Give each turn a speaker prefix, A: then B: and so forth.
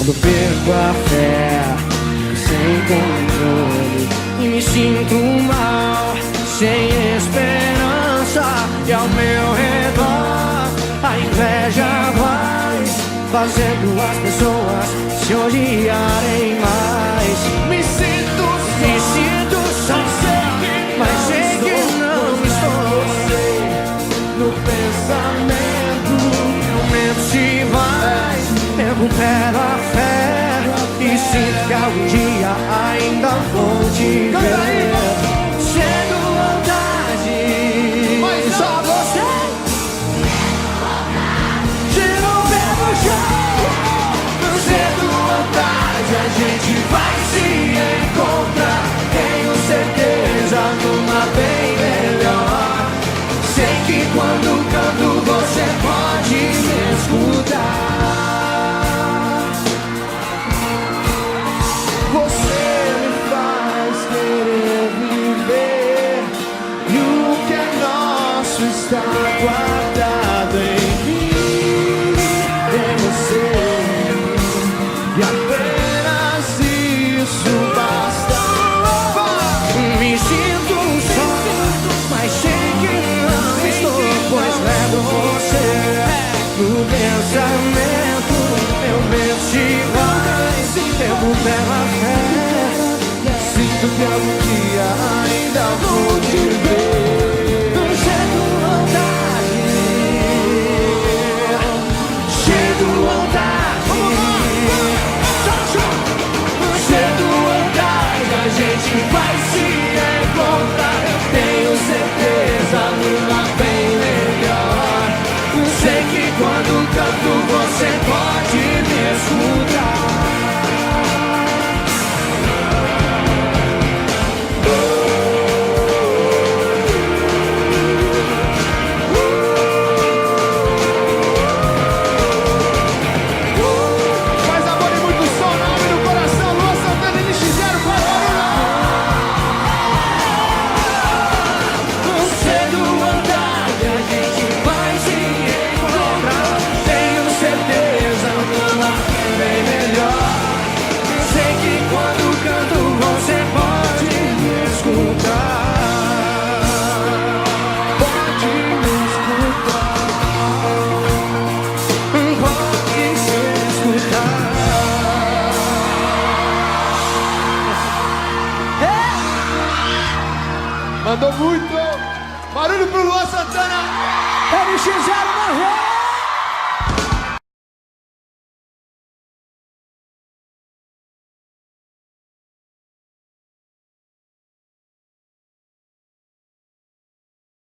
A: Quando perco a fé, sem controle, e me sinto mal, sem esperança. E ao meu redor a inveja vai fazendo as pessoas se odiarem mais. Me sinto só, mas sei que não estou. No pensamento, meu medo se vai. Recupero a fé e sinto que algum dia ainda vou te ver. Chego vontade, mas só você. Tira o pé do chão. Cedo vontade, a gente vai se encontrar. Tenho certeza numa bem melhor. Sei que quando canto você pode me escutar. Você me faz querer viver, e o que é nosso está guardado em mim. É você, e apenas isso basta. Me sinto só, mas sei que não estou, pois levo você no pensamento. Meu medo se vai, recupero a fé. Sinto que algum dia ainda vou te ver. Chego vontade, chego vontade, chego vontade, a gente vai se encontrar. Tenho certeza numa bem melhor. Sei que quando canto você pode me escutar. Mais amor e muito som na alma e no coração. Luan Santana e NX0, faz barulho! Cedo vontade, a gente vai se encontrar. Tenho certeza numa bem melhor. Sei que quando canto você pode me escutar. Pode me escutar. Pode se escutar. Mandou muito! Barulho pro Luan Santana! NX0 morreu!